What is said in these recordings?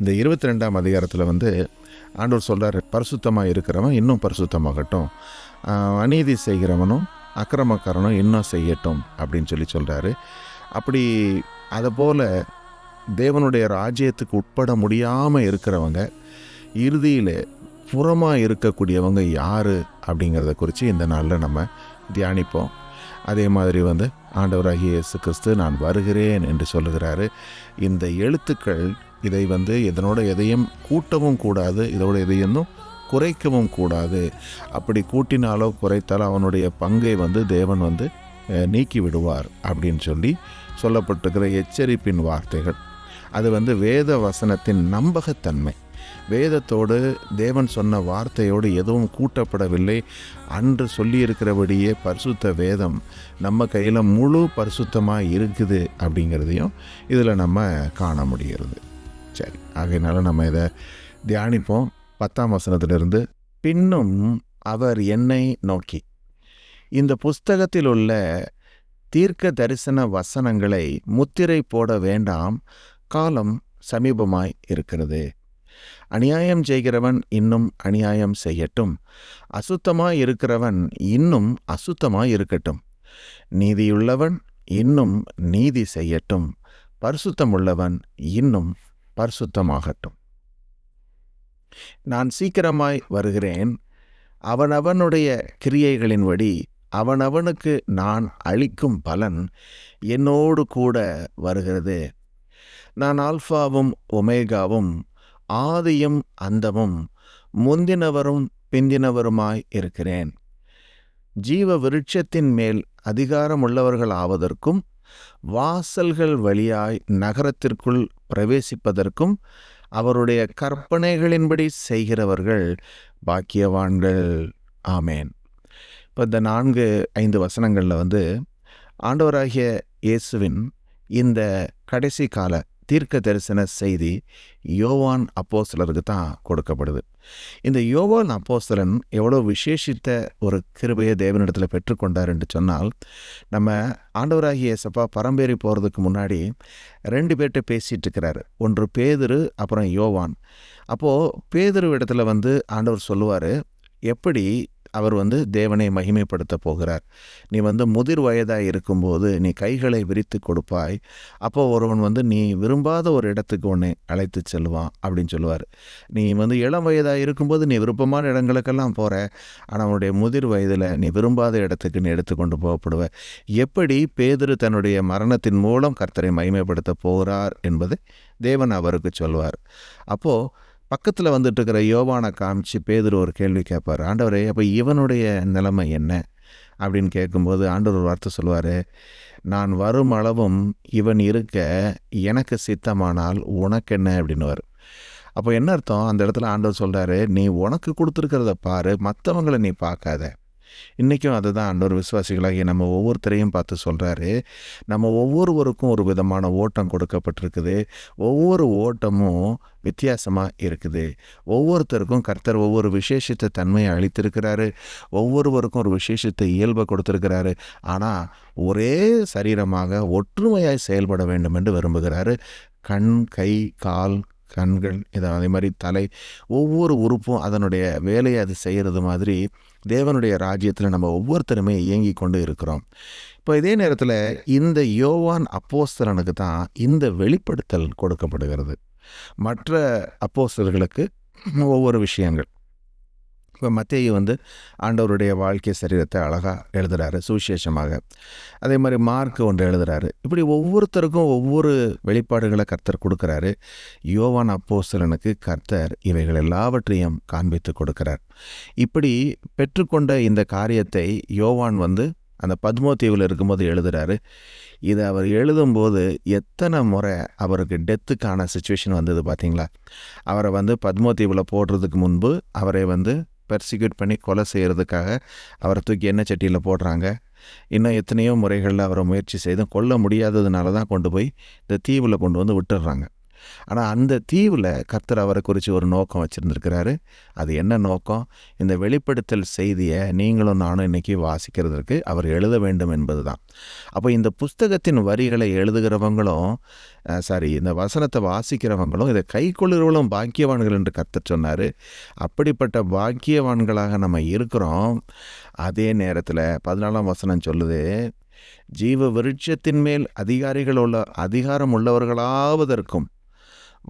இந்த 22ஆம் அதிகாரத்தில் ஆண்டவர் சொல்கிறார், பரிசுத்தமாக இருக்கிறவன் இன்னும் பரிசுத்தமாகட்டும், அநீதி செய்கிறவனும் அக்கிரமக்காரனும் இன்னும் செய்யட்டும் அப்படின்னு சொல்கிறாரு. அப்படி அதை போல் தேவனுடைய ராஜ்யத்துக்கு உட்பட முடியாமல் இருக்கிறவங்க, இறுதியில் புறமாக இருக்கக்கூடியவங்க யார் அப்படிங்கிறத குறித்து இந்த நாளில் நம்ம தியானிப்போம். அதே மாதிரி ஆண்டவராகிய இயேசு கிறிஸ்து நான் வருகிறேன் என்று சொல்லுகிறாரு. இந்த எழுத்துக்கள் இதை இதனோட எதையும் கூட்டவும் கூடாது, இதோட எதையும் குறைக்கவும் கூடாது. அப்படி கூட்டினாலோ குறைத்தாலோ அவனுடைய பங்கை தேவன் நீக்கி விடுவார் அப்படின்னு சொல்லப்பட்டிருக்கிற எச்சரிப்பின் வார்த்தைகள். அது வேத வசனத்தின் நம்பகத்தன்மை. வேதத்தோடு தேவன் சொன்ன வார்த்தையோடு எதுவும் கூட்டப்படவில்லை. அன்று சொல்லியிருக்கிறபடியே பரிசுத்த வேதம் நம்ம கையில் முழு பரிசுத்தமாக இருக்குது அப்படிங்கிறதையும் இதில் நம்ம காண முடிகிறது. சரி, ஆகையினால நம்ம இதை தியானிப்போம். 10ஆம் வசனத்திலிருந்து, பின்னும் அவர் என்னை நோக்கி, இந்த புஸ்தகத்தில் உள்ள தீர்க்க தரிசன வசனங்களை முத்திரை போட வேண்டாம், காலம் சமீபமாய் இருக்கிறது. அநியாயம் செய்கிறவன் இன்னும் அநியாயம் செய்யட்டும், அசுத்தமாய் இருக்கிறவன் இன்னும் அசுத்தமாய் இருக்கட்டும், நீதியுள்ளவன் இன்னும் நீதி செய்யட்டும், பரிசுத்தமுள்ளவன் இன்னும் பரிசுத்தமாகட்டும். நான் சீக்கிரமாய் வருகிறேன், அவனவனுடைய கிரியைகளின்படி அவனவனுக்கு நான் அளிக்கும் பலன் என்னோடு கூட வருகிறது. நான் ஆல்பாவும் ஒமேகாவும், ஆதியும் அந்தமும், முந்தினவரும் பிந்தினவருமாய் இருக்கிறேன். ஜீவ விருட்சத்தின் மேல் அதிகாரமுள்ளவர்கள் ஆவதற்கும் வாசல்கள் வழியாய் நகரத்திற்குள் பிரவேசிப்பதற்கும் அவருடைய கற்பனைகளின்படி செய்கிறவர்கள் பாக்கியவான்கள். ஆமேன். இப்போ இந்த 4-5 வசனங்களில் ஆண்டவராகிய இயேசுவின் இந்த கடைசி கால தீர்க்க தரிசன செய்தி யோவான் அப்போஸ்தலருக்கு தான் கொடுக்கப்படுது. இந்த யோவான் அப்போஸ்தலன் எவ்வளோ விசேஷித்த ஒரு கிருபையை தேவனிடத்தில் பெற்றுக்கொண்டார் என்று சொன்னால், நம்ம ஆண்டவராகிய இயேசப்பா பரம்பேறி போகிறதுக்கு முன்னாடி 2 பேர்கிட்ட பேசிகிட்டு இருக்கிறாரு. ஒன்று பேதுரு, அப்புறம் யோவான். அப்போது பேதுரு இடத்துல ஆண்டவர் சொல்லுவார், எப்படி அவர் தேவனை மகிமைப்படுத்த போகிறார். நீ முதிர் வயதாக இருக்கும்போது நீ கைகளை விரித்து கொடுப்பாய், அப்போ ஒருவன் நீ விரும்பாத ஒரு இடத்துக்கு உன்னை அழைத்து செல்வான் அப்படின்னு சொல்லுவார். நீ இளம் வயதாக இருக்கும்போது நீ விருப்பமான இடங்களுக்கெல்லாம் போகிற, ஆனால் அவனுடைய முதிர் வயதில் நீ விரும்பாத இடத்துக்கு நீ எடுத்துக்கொண்டு போகப்படுவ. எப்படி பேதுரு தன்னுடைய மரணத்தின் மூலம் கர்த்தரை மகிமைப்படுத்த போகிறார் என்பது தேவன் அவருக்கு சொல்வார். அப்போது பக்கத்தில் இருக்கிற யோவானை காமிச்சு பேதுரு ஒரு கேள்வி கேட்பார், ஆண்டவரே அப்போ இவனுடைய நிலைமை என்ன அப்படின்னு கேட்கும்போது ஆண்டவர் ஒரு வார்த்தை சொல்லுவார், நான் வரும் அளவும் இவன் இருக்க எனக்கு சித்தமானால் உனக்கு என்ன அப்படின்னுவார். அப்போ என்ன அர்த்தம்? அந்த இடத்துல ஆண்டவர் சொல்கிறாரு, நீ உனக்கு கொடுத்துருக்கிறத பாரு, மற்றவங்களை நீ பார்க்காத. இன்றைக்கும் அதுதான் ஆண்டவர் விசுவாசிகளாகிய நம்ம ஒவ்வொருத்தரையும் பார்த்து சொல்கிறாரு. நம்ம ஒவ்வொருவருக்கும் ஒரு விதமான ஓட்டம் கொடுக்கப்பட்டிருக்குது. ஒவ்வொரு ஓட்டமும் வித்தியாசமாக இருக்குது. ஒவ்வொருத்தருக்கும் கர்த்தர் ஒவ்வொரு விசேஷித்த தன்மையை அளித்திருக்கிறாரு. ஒவ்வொருவருக்கும் ஒரு விசேஷித்த இயல்பை கொடுத்துருக்கிறாரு. ஆனால் ஒரே சரீரமாக ஒற்றுமையாய் செயல்பட வேண்டும் என்று விரும்புகிறாரு. கண், கை, கால், கண்கள், அதே மாதிரி தலை, ஒவ்வொரு உறுப்பும் அதனுடைய வேலையை அது செய்கிறது மாதிரி தேவனுடைய ராஜ்யத்தில் நம்ம ஒவ்வொருத்தருமே இயங்கி கொண்டு இருக்கிறோம். இப்போ இதே நேரத்தில் இந்த யோவான் அப்போஸ்தலனுக்கு தான் இந்த வெளிப்படுத்தல் கொடுக்கப்படுகிறது. மற்ற அப்போஸ்தலர்களுக்கு ஒவ்வொரு விஷயங்கள். இப்போ மத்தேயு ஆண்டவருடைய வாழ்க்கை சரீரத்தை அழகாக எழுதுகிறாரு சுவிசேஷமாக. அதே மாதிரி மார்க் ஒன்று எழுதுகிறாரு. இப்படி ஒவ்வொருத்தருக்கும் ஒவ்வொரு வெளிப்பாடுகளை கர்த்தர் கொடுக்குறாரு. யோவான் அப்போஸ்தலனுக்கு கர்த்தர் இவைகள் எல்லாவற்றையும் காண்பித்து கொடுக்கிறார். இப்படி பெற்றுக்கொண்ட இந்த காரியத்தை யோவான் அந்த பத்மோ தீவில் இருக்கும்போது எழுதுகிறாரு. இதை அவர் எழுதும்போது எத்தனை முறை அவருக்கு டெத்துக்கான சுச்சுவேஷன் வந்தது பார்த்தீங்களா? அவரை பத்மோ தீவில் போடுறதுக்கு முன்பு அவரை பெர்சிக்யூட் பண்ணி கொலை செய்கிறதுக்காக அவரை தூக்கி எண்ணெய் சட்டியில் போடுறாங்க. இன்னும் எத்தனையோ முறைகளில் அவரை முயற்சி செய்து கொல்ல முடியாததுனால தான் கொண்டு போய் இந்த தீவில் கொண்டு விட்டுடுறாங்க. ஆனால் அந்த தீவில் கர்த்தர் அவரை குறித்து ஒரு நோக்கம் வச்சுருந்துருக்கிறாரு. அது என்ன நோக்கம்? இந்த வெளிப்படுத்தல் செய்தியை நீங்களும் நானும் இன்றைக்கி வாசிக்கிறதுக்கு அவர் எழுத வேண்டும் என்பது தான். அப்போ இந்த புஸ்தகத்தின் வரிகளை எழுதுகிறவங்களும் இந்த வசனத்தை வாசிக்கிறவங்களும் இதை கை கொள்ளுகிறவங்களும் பாக்கியவான்கள் என்று கர்த்தர் சொன்னார். அப்படிப்பட்ட பாக்கியவான்களாக நம்ம இருக்கிறோம். அதே நேரத்தில் 14ஆம் வசனம் சொல்லுது, ஜீவ விருட்சத்தின் மேல் அதிகாரம் உள்ளவர்களாவதற்கும்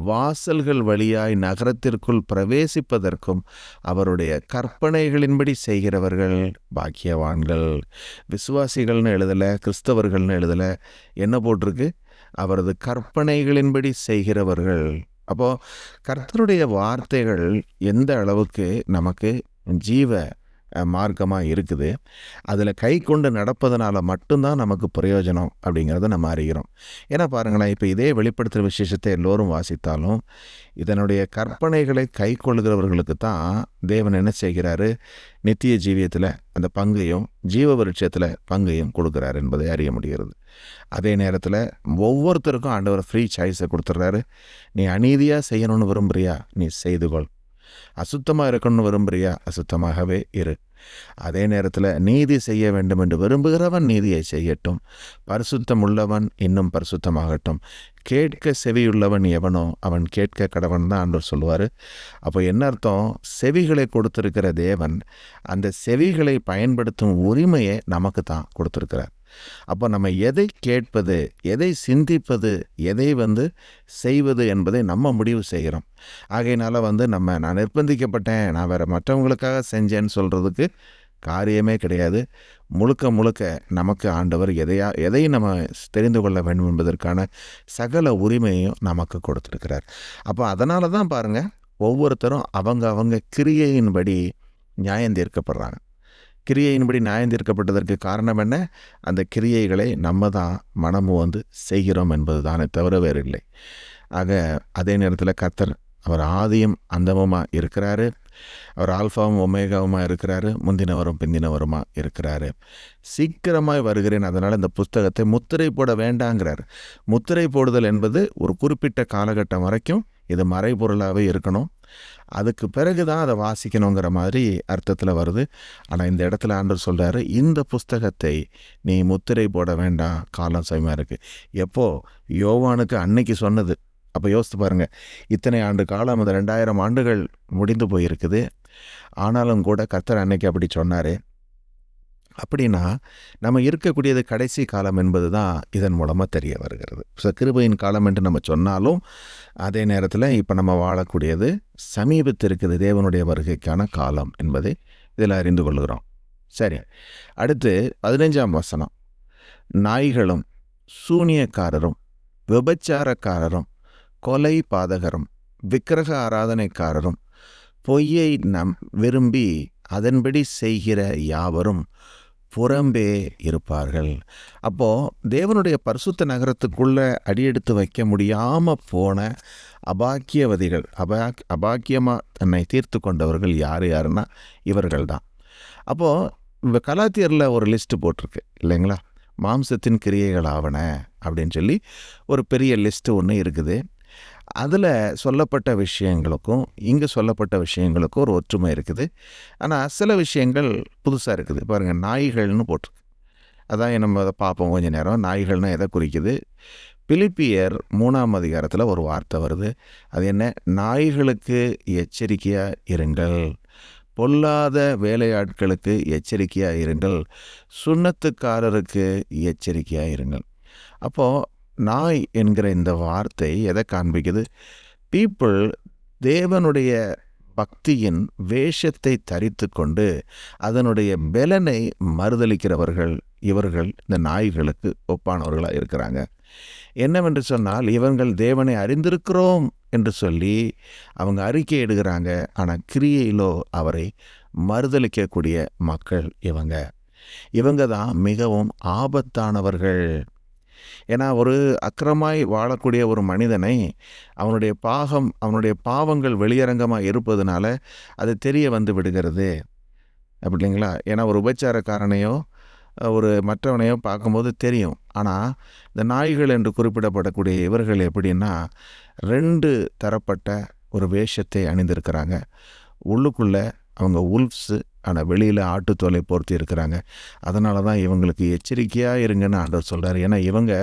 வாசல்கள் வழியாய் நகரத்திற்குள் பிரவேசிப்பதற்கும் அவருடைய கற்பனைகளின்படி செய்கிறவர்கள் பாக்கியவான்கள். விசுவாசிகள்னு எழுதலை, கிறிஸ்தவர்கள்னு எழுதலை, என்ன போட்டிருக்கு? அவரது கற்பனைகளின்படி செய்கிறவர்கள். அப்போது கர்த்தருடைய வார்த்தைகள் எந்த அளவுக்கு நமக்கு ஜீவ மார்க்கமாக இருக்குது, அதில் கை கொண்டு நடப்பதனால மட்டும்தான் நமக்கு பிரயோஜனம் அப்படிங்கிறத நம்ம அறிகிறோம். ஏன்னா பாருங்களேன், இப்போ இதே வெளிப்படுத்துகிற விசேஷத்தை எல்லோரும் வாசித்தாலும் இதனுடைய கற்பனைகளை கை கொள்ளுகிறவர்களுக்கு தான் தேவன் என்ன செய்கிறாரு? நித்திய ஜீவியத்தில் அந்த பங்கையும் ஜீவ விருட்சத்தில் பங்கையும் கொடுக்குறாரு என்பதை அறிய முடிகிறது. அதே நேரத்தில் ஒவ்வொருத்தருக்கும் ஆண்டவர் ஃப்ரீ சாய்ஸை கொடுத்துட்றாரு. நீ அநீதியாக செய்யணும்னு விரும்புகிறியா? நீ செய்துகொள். அசுத்தமாக இருக்கணும்னு விரும்புகிறியா? அசுத்தமாகவே இரு. அதே நேரத்தில் நீதி செய்ய வேண்டும் என்று விரும்புகிறவன் நீதியை செய்யட்டும், பரிசுத்தம் உள்ளவன் இன்னும் பரிசுத்தமாகட்டும், கேட்க செவியுள்ளவன் எவனோ அவன் கேட்க கடவன் தான் ஆண்டவர் சொல்லுவார். அப்போ என்ன அர்த்தம்? செவிகளை கொடுத்துருக்கிற தேவன் அந்த செவிகளை பயன்படுத்தும் உரிமையை நமக்கு தான் கொடுத்துருக்கிறார். அப்போ நம்ம எதை கேட்பது, எதை சிந்திப்பது, எதை செய்வது என்பதை நம்ம முடிவு செய்கிறோம். ஆகையினால நான் நிர்பந்திக்கப்பட்டேன், நான் வேறு மற்றவங்களுக்காக செஞ்சேன்னு சொல்கிறதுக்கு காரியமே கிடையாது. முழுக்க நமக்கு ஆண்டவர் எதை நம்ம தெரிந்து கொள்ள வேண்டும் என்பதற்கான சகல உரிமையும் நமக்கு கொடுத்துருக்கிறார். அப்போ அதனால தான் பாருங்கள், ஒவ்வொருத்தரும் அவங்க கிரியையின்படி நியாயம் தீர்க்கப்படுறாங்க. கிரியையின்படி நியாயம் தீர்க்கப்பட்டதற்கு காரணம் என்ன? அந்த கிரியைகளை நம்ம தான் மனமு செய்கிறோம் என்பது தானே தவிர வேறு இல்லை. ஆக அதே நேரத்தில் கர்த்தர் அவர் ஆதியும் அந்தமுமாக இருக்கிறாரு. அவர் ஆல்ஃபாவும் ஒமேகாவுமாக இருக்கிறாரு. முந்தினவரும் பிந்தினவருமாக இருக்கிறாரு. சீக்கிரமாய் வருகிறேன், அதனால் இந்த புஸ்தகத்தை முத்திரை போட வேண்டாங்கிறார். முத்திரை போடுதல் என்பது ஒரு குறிப்பிட்ட காலகட்டம் வரைக்கும் இது மறைபொருளாகவே இருக்கணும். அதுக்கு பிறகு தான் அதை வாசிக்கணுங்கிற மாதிரி அர்த்தத்தில் வருது. ஆனால் இந்த இடத்துல ஆண்டவர் சொல்கிறாரு, இந்த புஸ்தகத்தை நீ முத்திரை போட வேண்டாம், காலம் சமயமாக இருக்குது. எப்போ? யோவானுக்கு அன்னைக்கு சொன்னது. அப்போ யோசித்து பாருங்கள், இத்தனை ஆண்டு காலம், அந்த 2000 ஆண்டுகள் முடிந்து போயிருக்குது. ஆனாலும் கூட கர்த்தர் அன்னைக்கு அப்படி சொன்னார். அப்படின்னா நம்ம இருக்கக்கூடியது கடைசி காலம் என்பது தான் இதன் மூலமாக தெரிய வருகிறது. கிருபையின் காலம் என்று நம்ம சொன்னாலும் அதே நேரத்தில் இப்போ நம்ம வாழக்கூடியது சமீபத்தில் இருக்குது, தேவனுடைய வருகைக்கான காலம் என்பதை இதில் அறிந்து கொள்கிறோம். சரி, அடுத்து 15ஆம் வசனம். நாய்களும் சூனியக்காரரும் விபச்சாரக்காரரும் கொலை பாதகரும் விக்கிரக ஆராதனைக்காரரும் பொய்யை விரும்பி அதன்படி செய்கிற யாவரும் புறம்பே இருப்பார்கள். அப்போது தேவனுடைய பரிசுத்த நகரத்துக்குள்ளே அடியெடுத்து வைக்க முடியாமல் போன அபாக்கியவதிகள், அபாக்கியமாக தன்னை தீர்த்து கொண்டவர்கள் யாருன்னா இவர்கள் தான். அப்போது கலாத்தியரில் ஒரு லிஸ்ட்டு போட்டிருக்கு இல்லைங்களா? மாம்சத்தின் கிரியைகள் ஆவன அப்படின்னு சொல்லி ஒரு பெரிய லிஸ்ட்டு ஒன்று இருக்குது. அதில் சொல்லப்பட்ட விஷயங்களுக்கும் இங்கே சொல்லப்பட்ட விஷயங்களுக்கும் ஒரு ஒற்றுமை இருக்குது. ஆனால் சில விஷயங்கள் புதுசாக இருக்குது. பாருங்கள், நாய்கள்னு போட்டிருக்கு. அதான் நம்ம அதை பார்ப்போம் கொஞ்சம் நேரம். நாய்கள்னால் எதை குறிக்குது? பிலிப்பியர் 3ஆம் அதிகாரத்தில் ஒரு வார்த்தை வருது. அது என்ன? நாய்களுக்கு எச்சரிக்கையாக இருங்கள், பொல்லாத வேலையாட்களுக்கு எச்சரிக்கையாக இருங்கள், சுண்ணத்துக்காரருக்கு எச்சரிக்கையாக இருங்கள். அப்போது நாய் என்கிற இந்த வார்த்தை எதை காண்பிக்குது? பீப்புள் தேவனுடைய பக்தியின் வேஷத்தை தரித்து கொண்டு அதனுடைய பலனை மறுதளிக்கிறவர்கள் இவர்கள் இந்த நாய்களுக்கு ஒப்பானவர்களாக இருக்கிறாங்க. என்னவென்று சொன்னால், இவர்கள் தேவனை அறிந்திருக்கிறோம் என்று சொல்லி அவங்க அறிக்கை இடுகிறாங்க. ஆனால் கிரியையிலோ அவரை மறுதளிக்கக்கூடிய மக்கள் இவங்க தான் மிகவும் ஆபத்தானவர்கள். ஏன்னா ஒரு அக்கிரமாய் வாழக்கூடிய ஒரு மனிதனை அவனுடைய பாவங்கள் வெளியரங்கமாக இருப்பதுனால அது தெரிய விடுகிறது, அப்படி இல்லைங்களா? ஏன்னா ஒரு உபச்சாரக்காரனையோ ஒரு மற்றவனையோ பார்க்கும்போது தெரியும். ஆனால் இந்த நாய்கள் என்று குறிப்பிடப்படக்கூடிய இவர்கள் எப்படின்னா 2 தரப்பட்ட ஒரு வேஷத்தை அணிந்திருக்கிறாங்க. உள்ளுக்குள்ளே அவங்க உல்ஃப்ஸு, ஆனால் வெளியில் ஆட்டுத்தோலை போர்த்தி இருக்கிறாங்க. அதனால தான் இவங்களுக்கு எச்சரிக்கையாக இருங்கன்னு ஆண்டவர் சொல்கிறார். ஏன்னா இவங்க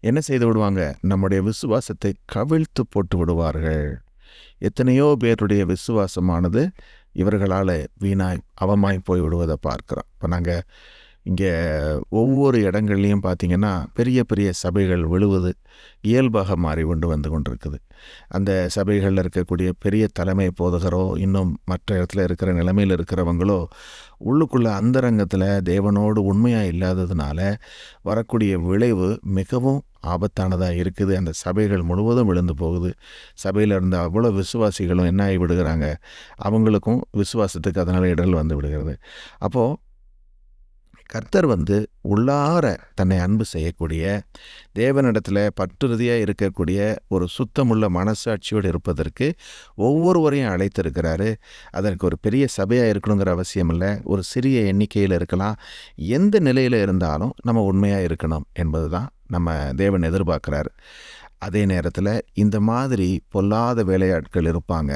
என்ன செய்து விடுவாங்க, நம்முடைய விசுவாசத்தை கவிழ்த்து போட்டு விடுவார்கள். எத்தனையோ பேருடைய விசுவாசமானது இவர்களால் வீணாய் அவமாய் போய் விடுவதை பார்க்குறோம். இப்போ நாங்கள் இங்கே ஒவ்வொரு இடங்கள்லையும் பார்த்திங்கன்னா பெரிய பெரிய சபைகள் விழுவது இயல்பாக மாறி வந்து கொண்டிருக்குது. அந்த சபைகளில் இருக்கக்கூடிய பெரிய தலைமை போதகரோ இன்னும் மற்ற இடத்துல இருக்கிற நிலைமையில் இருக்கிறவங்களோ உள்ளுக்குள்ளே அந்தரங்கத்தில் தேவனோடு உண்மையாக இல்லாததுனால வரக்கூடிய விளைவு மிகவும் ஆபத்தானதாக இருக்குது. அந்த சபைகள் முழுவதும் விழுந்து போகுது. சபையில் இருந்த அவ்வளோ விசுவாசிகளும் என்ன ஆகி விடுகிறாங்க, அவங்களுக்கும் விசுவாசத்துக்கு அதனால் இடர்கள் வந்து விடுகிறது. அப்போது கர்த்தர் உள்ளார தன்னை அன்பு செய்யக்கூடிய, தேவனிடத்தில் பற்றுறுதியாக இருக்கக்கூடிய ஒரு சுத்தமுள்ள மனசாட்சியோடு இருப்பதற்கு ஒவ்வொருவரையும் அழைத்திருக்கிறாரு. அதற்கு ஒரு பெரிய சபையாக இருக்கணுங்கிற அவசியம் இல்லை. ஒரு சிறிய எண்ணிக்கையில் இருக்கலாம். எந்த நிலையில் இருந்தாலும் நம்ம உண்மையாக இருக்கணும் என்பது தான் நம்ம தேவன் எதிர்பார்க்குறாரு. அதே நேரத்தில் இந்த மாதிரி பொல்லாத வேலையாட்கள் இருப்பாங்க.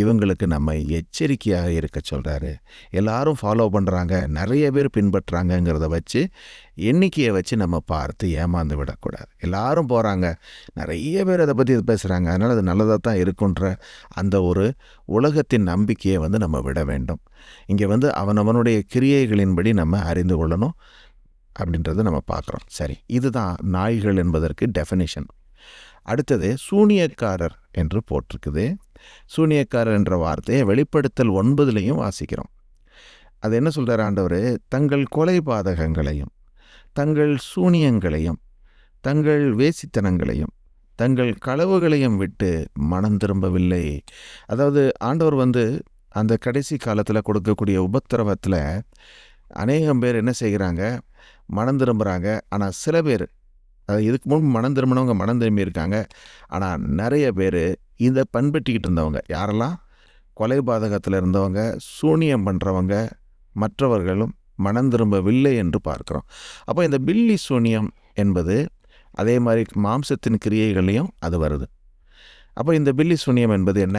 இவங்களுக்கு நம்ம எச்சரிக்கையாக இருக்க சொல்கிறாரு. எல்லாரும் ஃபாலோ பண்ணுறாங்க, நிறைய பேர் பின்பற்றுறாங்கங்கிறத வச்சு எண்ணிக்கையை வச்சு நம்ம பார்த்து ஏமாந்து விடக்கூடாது. எல்லாரும் போகிறாங்க, நிறைய பேர் அதை பற்றி பேசுகிறாங்க, அதனால் அது நல்லதாக தான் இருக்குன்ற அந்த ஒரு உலகத்தின் நம்பிக்கையை நம்ம விட வேண்டும். இங்கே அவனவனுடைய கிரியைகளின்படி நம்ம அறிந்து கொள்ளணும் அப்படின்றத நம்ம பார்க்குறோம். சரி, இதுதான் நாய்கள் என்பதற்கு டெஃபினிஷன். அடுத்தது சூனியக்காரர் என்று போட்டிருக்குது. சூனியக்காரர் என்ற வார்த்தையை வெளிப்படுத்தல் 9 வாசிக்கிறோம். அது என்ன சொல்கிறார் ஆண்டவர், தங்கள் கொலை பாதகங்களையும் தங்கள் சூனியங்களையும் தங்கள் வேசித்தனங்களையும் தங்கள் களவுகளையும் விட்டு மனம் திரும்பவில்லை. அதாவது ஆண்டவர் அந்த கடைசி காலத்தில் கொடுக்கக்கூடிய உபத்திரவத்தில் அநேகம் பேர் என்ன செய்கிறாங்க, மனம் திரும்புகிறாங்க. ஆனால் சில பேர், இதுக்கு முன்பு மனம் திரும்பினவங்க மனம் திரும்பி இருக்காங்க. ஆனால் நிறைய பேர் இதை பண்பற்றிக்கிட்டு இருந்தவங்க, யாரெல்லாம் கொலை பாதகத்தில் இருந்தவங்க, சூனியம் பண்ணுறவங்க, மற்றவர்களும் மனம் திரும்பவில்லை என்று பார்க்குறோம். அப்போ இந்த பில்லி சூனியம் என்பது அதே மாதிரி மாம்சத்தின் கிரியைகளையும் அது வருது. அப்போ இந்த பில்லி சூனியம் என்பது என்ன,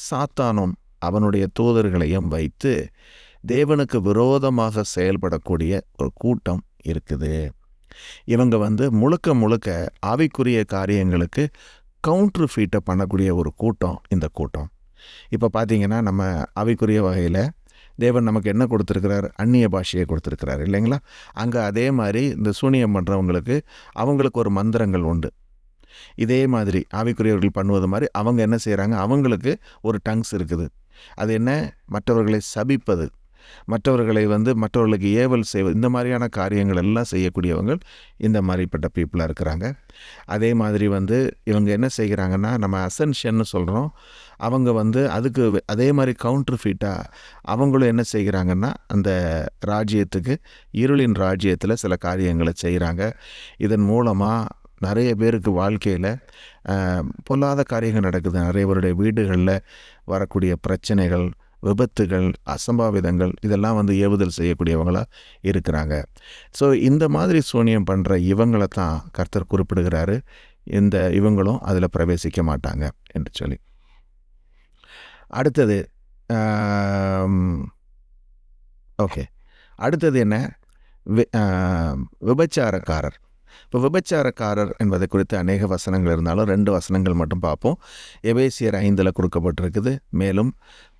சாத்தானும் அவனுடைய தூதர்களையும் வைத்து தேவனுக்கு விரோதமாக செயல்படக்கூடிய ஒரு கூட்டம் இருக்குது. இவங்க முழுக்க முழுக்க ஆவிக்குரிய காரியங்களுக்கு கவுண்டர் ஃபீட்டை பண்ணக்கூடிய ஒரு கூட்டம் இந்த கூட்டம். இப்போ பார்த்தீங்கன்னா நம்ம ஆவிக்குரிய வகையில் தேவன் நமக்கு என்ன கொடுத்துருக்கிறார், அந்நிய பாஷையை கொடுத்துருக்கிறார் இல்லைங்களா. அங்கே அதே மாதிரி இந்த சூனியம் பண்ணுறவங்களுக்கு அவங்களுக்கு ஒரு மந்திரங்கள் உண்டு. இதே மாதிரி ஆவிக்குரியவர்கள் பண்ணுவது மாதிரி அவங்க என்ன செய்கிறாங்க, அவங்களுக்கு ஒரு டங்ஸ் இருக்குது. அது என்ன, மற்றவர்களை சபிப்பது, மற்றவர்களை மற்றவர்களுக்கு ஏவல் செய்வது, இந்த மாதிரியான காரியங்கள் எல்லாம் செய்யக்கூடியவங்க இந்த மாதிரிப்பட்ட பீப்புளாக இருக்கிறாங்க. அதே மாதிரி இவங்க என்ன செய்கிறாங்கன்னா, நம்ம அசென்ஷன்னு சொல்கிறோம், அவங்க அதுக்கு அதே மாதிரி கவுண்டர் ஃபீட்டாக அவங்களும் என்ன செய்கிறாங்கன்னா, அந்த ராஜ்யத்துக்கு, இருளின் ராஜ்யத்தில் சில காரியங்களை செய்கிறாங்க. இதன் மூலமாக நிறைய பேருக்கு வாழ்க்கையில் பொல்லாத காரியங்கள் நடக்குது. நிறைய பேருடைய வீடுகளில் வரக்கூடிய பிரச்சனைகள், விபத்துகள், அசம்பாவிதங்கள் இதெல்லாம் ஏவுதல் செய்யக்கூடியவங்களாக இருக்கிறாங்க. ஸோ இந்த மாதிரி சூனியம் பண்ணுற இவங்களை தான் கர்த்தர் குறிப்பிடுகிறாரு, இவங்களும் அதில் பிரவேசிக்க மாட்டாங்க என்று சொல்லி. அடுத்தது ஓகே, அடுத்தது என்ன, விபச்சாரக்காரர். இப்போ விபச்சாரக்காரர் என்பதை குறித்து அநேக வசனங்கள் இருந்தாலும் 2 வசனங்கள் மட்டும் பார்ப்போம். எபேசியர் 5 கொடுக்கப்பட்டிருக்குது. மேலும்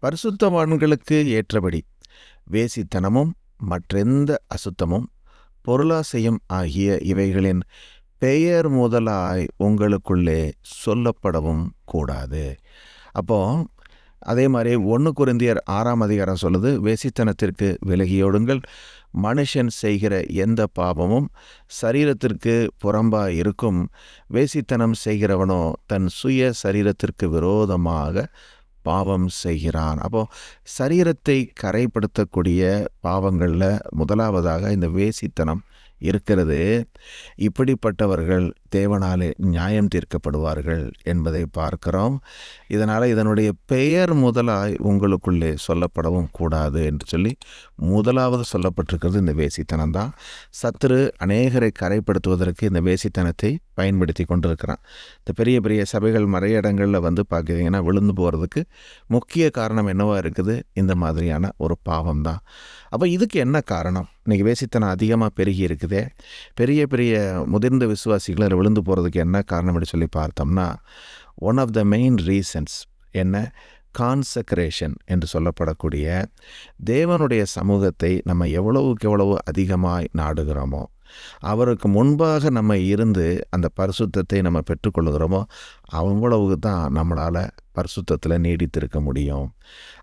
பரிசுத்தவான்களுக்கு ஏற்றபடி வேசித்தனமும் மற்றெந்த அசுத்தமும் பொருளாசையும் ஆகிய இவைகளின் பெயர் முதலாய் உங்களுக்குள்ளே சொல்லப்படவும் கூடாது. அப்போது அதே மாதிரி 1 கொரிந்தியர் 6 சொல்லுது, வேசித்தனத்திற்கு விலகியோடுங்கள், மனுஷன் செய்கிற எந்த பாவமும் சரீரத்திற்கு புறம்பாக இருக்கும், வேசித்தனம் செய்கிறவனோ தன் சுய சரீரத்திற்கு விரோதமாக பாவம் செய்கிறான். அப்போது சரீரத்தை கரைப்படுத்தக்கூடிய பாவங்களில் முதலாவதாக இந்த வேசித்தனம் இருக்கிறது. இப்படிப்பட்டவர்கள் தேவனாலே நியாயம் தீர்க்கப்படுவார்கள் என்பதை பார்க்கிறோம். இதனால் இதனுடைய பெயர் முதலாய் உங்களுக்குள்ளே சொல்லப்படவும் கூடாது என்று சொல்லி முதலாவது சொல்லப்பட்டிருக்கிறது இந்த வேசித்தனம் தான். சத்துரு அநேகரை கரைப்படுத்துவதற்கு இந்த வேசித்தனத்தை பயன்படுத்தி கொண்டிருக்கிறான். இந்த பெரிய பெரிய சபைகள் மறைய இடங்களில் வந்து பார்க்குறீங்கன்னா விழுந்து போகிறதுக்கு முக்கிய காரணம் என்னவா இருக்குது? இந்த மாதிரியான ஒரு பாவம் தான். அப்போ இதுக்கு என்ன காரணம்? இன்றைக்கி வேசித்தனம் அதிகமாக பெருகி இருக்குதே. பெரிய பெரிய முதிர்ந்த விசுவாசிகளை விழுந்து போகிறதுக்கு என்ன காரணம் அப்படி சொல்லி பார்த்தோம்னா, one of the main reasons என்ன? கான்சக்ரேஷன் என்று சொல்லப்படக்கூடிய தேவனுடைய சமூகத்தை நம்ம எவ்வளவுக்கு எவ்வளவு அதிகமாய் நாடுகிறோமோ, அவருக்கு முன்பாக நம்ம இருந்து அந்த பரிசுத்தத்தை நம்ம பெற்றுக்கொள்ளுகிறோமோ, அவ்வளவுக்கு தான் நம்மளால் பரிசுத்தத்தில் நீடித்திருக்க முடியும்.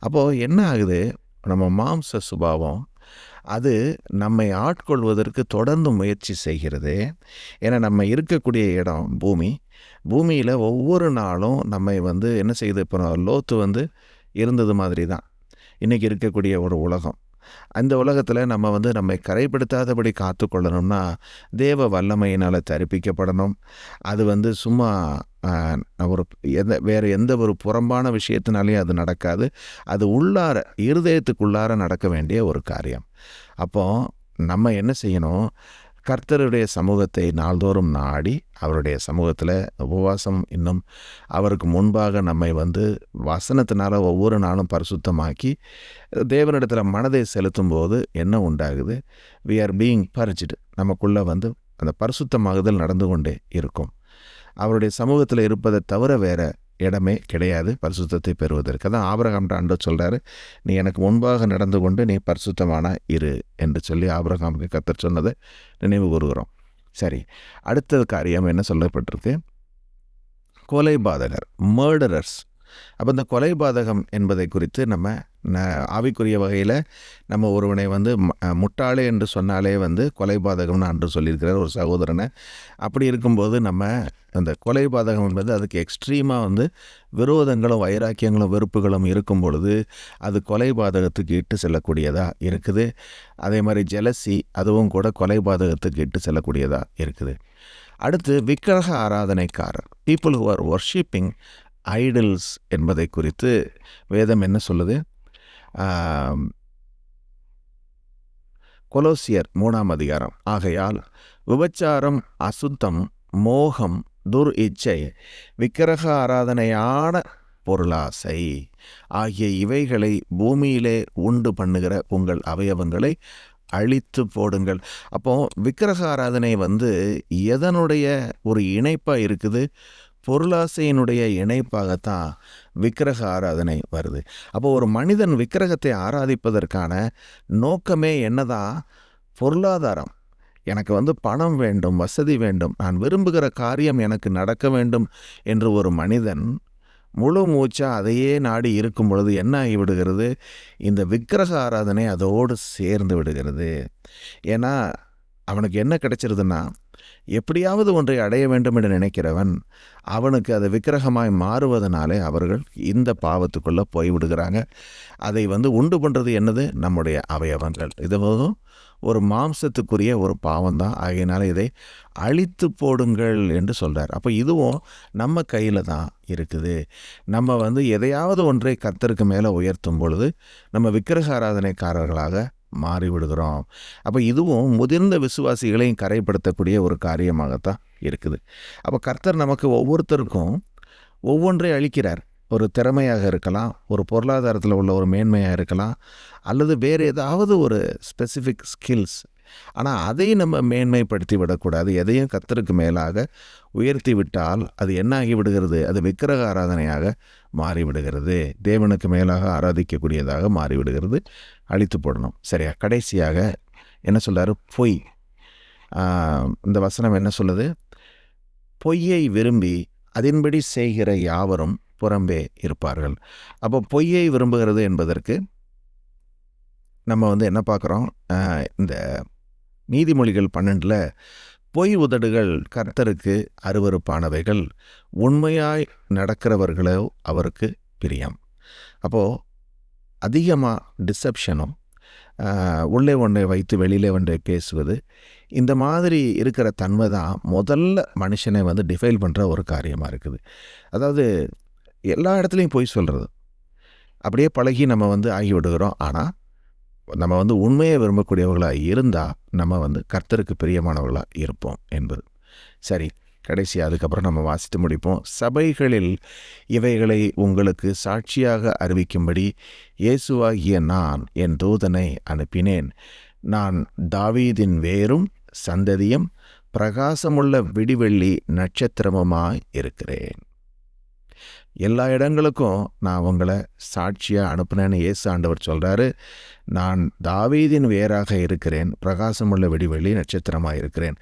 அப்போது என்ன ஆகுது? நம்ம மாம்ச சுபாவம் அது நம்மை ஆட்கொள்வதற்கு தொடர்ந்து முயற்சி செய்கிறது. ஏன்னா நம்ம இருக்கக்கூடிய இடம் பூமியில் ஒவ்வொரு நாளும் நம்மை வந்து என்ன செய்யுது? இப்போ லோத்து இருந்தது மாதிரி தான் இன்றைக்கி இருக்கக்கூடிய ஒரு உலகம். அந்த உலகத்தில் நம்ம நம்மை கரைப்படுத்தாதபடி காத்து கொள்ளணும்னா தேவ வல்லமையினால் தரிப்பிக்கப்படணும். அது சும்மா வேறு எந்த ஒரு புறம்பான விஷயத்தினாலேயும் அது நடக்காது. அது உள்ளார இருதயத்துக்குள்ளார நடக்க வேண்டிய ஒரு காரியம். அப்போது நம்ம என்ன செய்யணும்? கர்த்தருடைய சமூகத்தை நாள்தோறும் நாடி அவருடைய சமூகத்தில் உபவாசம் இன்னும் அவருக்கு முன்பாக நம்மை வசனத்தினால ஒவ்வொரு நாளும் பரிசுத்தமாக்கி தேவனிடத்தில் மனதை செலுத்தும் போது என்ன உண்டாகுது? We are being purged. நமக்குள்ளே அந்த பரிசுத்தமாகுதல் நடந்து கொண்டே இருக்கும். அவருடைய சமூகத்தில் இருப்பதை தவிர வேறு இடமே கிடையாது பரிசுத்தத்தை பெறுவதற்கு. அதான் ஆபிரகாம்கிட்ட ஆண்டவர் சொல்கிறாரு, நீ எனக்கு முன்பாக நடந்து கொண்டு நீ பரிசுத்தமான இரு என்று சொல்லி ஆபிரகாமுக்கு கர்த்தர் சொன்னதை நினைவு கூறுகிறோம். சரி, அடுத்த காரியம் என்ன சொல்லப்பட்டிருக்கு? கொலைபாதகர், மர்டரர்ஸ். அப்போ இந்த கொலைபாதகம் என்பதை குறித்து நம்ம ஆவிக்குரிய வகையில் நம்ம ஒருவனை முட்டாளே என்று சொன்னாலே கொலைபாதகம்னு அன்று சொல்லியிருக்கிறார் ஒரு சகோதரனை. அப்படி இருக்கும்போது நம்ம அந்த கொலைபாதகம் என்பது அதுக்கு எக்ஸ்ட்ரீமாக விரோதங்களும் வைராக்கியங்களும் வெறுப்புகளும் இருக்கும் பொழுது அது கொலைபாதகத்துக்கு இட்டு செல்லக்கூடியதாக இருக்குது. அதே மாதிரி ஜெலசி, அதுவும் கூட கொலைபாதகத்துக்கு இட்டு செல்லக்கூடியதாக இருக்குது. அடுத்து விக்கிரக ஆராதனைக்காரர், people who are worshipping idols என்பதை குறித்து வேதம் என்ன சொல்லுது? கொலோசியர் 3ஆம் அதிகாரம், ஆகையால் விபச்சாரம், அசுத்தம், மோகம், துர் இச்சை, விக்கிரக ஆராதனையான பொருளாசை ஆகிய இவைகளை பூமியிலே உண்டு பண்ணுகிற உங்கள் அவயவங்களை அழித்து போடுங்கள். அப்போ விக்கிரக ஆராதனை எதனுடைய ஒரு இணைப்பாக இருக்குது? பொருளாசையினுடைய இணைப்பாகத்தான் விக்கிரக ஆராதனை வருது. அப்போ ஒரு மனிதன் விக்கிரகத்தை ஆராதிப்பதற்கான நோக்கமே என்னதான்? பொருளாதாரம். எனக்கு பணம் வேண்டும், வசதி வேண்டும், நான் விரும்புகிற காரியம் எனக்கு நடக்க வேண்டும் என்று ஒரு மனிதன் முழு மூச்சா அதையே நாடி இருக்கும் பொழுது என்ன ஆகிவிடுகிறது? இந்த விக்கிரக ஆராதனை அதோடு சேர்ந்து விடுகிறது. ஏன்னா அவனுக்கு என்ன கிடைச்சிருதுன்னா, எப்படியாவது ஒன்றை அடைய வேண்டும் என்று நினைக்கிறவன் அவனுக்கு அது விக்கிரகமாய் மாறுவதனாலே அவர்கள் இந்த பாவத்துக்குள்ளே போய்விடுகிறாங்க. அதை உண்டு பண்ணுறது என்னது? நம்முடைய அவயவங்கள். இது ஒரு மாம்சத்துக்குரிய ஒரு பாவம் தான். ஆகையினால இதை அழித்து போடுங்கள் என்று சொல்கிறார். அப்போ இதுவும் நம்ம கையில் தான் இருக்குது. நம்ம எதையாவது ஒன்றை கர்த்தருக்கு மேலே உயர்த்தும் பொழுது நம்ம விக்கிரக ஆராதனைக்காரர்களாக மாறிவிடுகிறோம். அப்போ இதுவும் முதிர்ந்த விசுவாசிகளையும் கரைப்படுத்தக்கூடிய ஒரு காரியமாகத்தான் இருக்குது. அப்போ கர்த்தர் நமக்கு ஒவ்வொருத்தருக்கும் ஒவ்வொன்றை அளிக்கிறார். ஒரு திறமையாக இருக்கலாம், ஒரு பொருளாதாரத்தில் உள்ள ஒரு மேன்மையாக இருக்கலாம், அல்லது வேறு ஏதாவது ஒரு ஸ்பெசிஃபிக் ஸ்கில்ஸ். ஆனால் அதையும் நம்ம மேன்மைப்படுத்தி விடக்கூடாது. எதையும் கர்த்தருக்கு மேலாக உயர்த்தி விட்டால் அது என்ன ஆகிவிடுகிறது? அது விக்கிரக ஆராதனையாக மாறிவிடுகிறது. தேவனுக்கு மேலாக ஆராதிக்கக்கூடியதாக மாறிவிடுகிறது. அழித்து போடணும். சரியா? கடைசியாக என்ன சொல்கிறாரு? பொய். இந்த வசனம் என்ன சொல்லுது? பொய்யை விரும்பி அதன்படி செய்கிற யாவரும் புறம்பே இருப்பார்கள். அப்போ பொய்யை விரும்புகிறது என்பதற்கு நம்ம என்ன பார்க்குறோம்? இந்த நீதிமொழிகள் 12 பொய் உதடுகள் கர்த்தருக்கு அருவருப்பானவைகள், உண்மையாய் நடக்கிறவர்களோ அவருக்கு பிரியம். அப்போது அதிகமாக டிசப்ஷனும் உள்ளே ஒன்றை வைத்து வெளியிலே ஒன்றை பேசுவது, இந்த மாதிரி இருக்கிற தன்மை தான் முதல்ல மனுஷனை டிஃபைல் பண்ணுற ஒரு காரியமாக இருக்குது. அதாவது எல்லா இடத்துலையும் பொய் சொல்கிறது அப்படியே பழகி நம்ம ஆகி விடுகிறோம். ஆனால் நம்ம உண்மையை விரும்பக்கூடியவர்களாக இருந்தால் நம்ம கர்த்தருக்கு பிரியமானவர்களாக இருப்போம் என்பது சரி. கடைசி அதுக்கப்புறம் நம்ம வாசித்து முடிப்போம். சபைகளில் இவைகளை உங்களுக்கு சாட்சியாக அறிவிக்கும்படி இயேசுவாகிய நான் என் தூதனை அனுப்பினேன். நான் தாவீதின் வேரும் சந்ததியும் பிரகாசமுள்ள விடிவெள்ளி நட்சத்திரமுமாய் இருக்கிறேன். எல்லா இடங்களுக்கும் நான் உங்களை சாட்சியாக அனுப்புனேன்னு இயேசு ஆண்டவர் சொல்கிறாரு. நான் தாவீதின் வேராக இருக்கிறேன், பிரகாசமுள்ள விடிவெள்ளி நட்சத்திரமாக இருக்கிறேன்.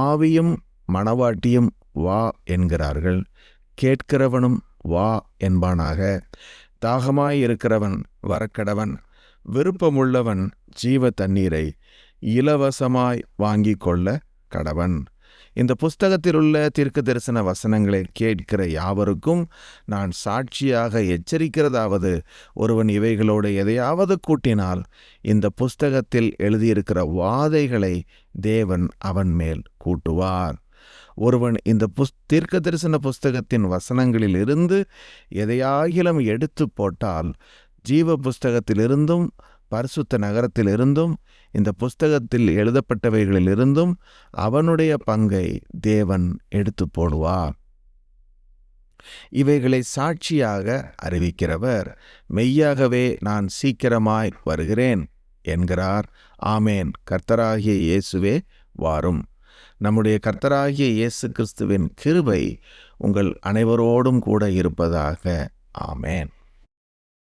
ஆவியும் மணவாட்டியும் வா என்கிறார்கள், கேட்கிறவனும் வா என்பானாக. தாகமாய் இருக்கிறவன் வரக்கடவன், விருப்பமுள்ளவன் ஜீவ தண்ணீரை இலவசமாய் வாங்கி கொள்ள கடவன். இந்த புஸ்தகத்தில் உள்ள தீர்க்க தரிசன வசனங்களை கேட்கிற யாவருக்கும் நான் சாட்சியாக எச்சரிக்கிறதாவது, ஒருவன் இவைகளோடு எதையாவது கூட்டினால் இந்த புஸ்தகத்தில் எழுதியிருக்கிற வாதைகளை தேவன் அவன் மேல் கூட்டுவார். ஒருவன் இந்த தீர்க்க தரிசன புஸ்தகத்தின் வசனங்களில் இருந்து எதையாகிலும் எடுத்து போட்டால் ஜீவ புஸ்தகத்திலிருந்தும் பரிசுத்த நகரத்திலிருந்தும் இந்த புஸ்தகத்தில் எழுதப்பட்டவைகளிலிருந்தும் அவனுடைய பங்கை தேவன் எடுத்து போடுவார். இவைகளை சாட்சியாக அறிவிக்கிறவர் மெய்யாகவே நான் சீக்கிரமாய் வருகிறேன் என்கிறார். ஆமேன். கர்த்தராகிய இயேசுவே வாரும். நம்முடைய கர்த்தராகிய இயேசு கிறிஸ்துவின் கிருபை உங்கள் அனைவரோடும் கூட இருப்பதாக. ஆமேன்.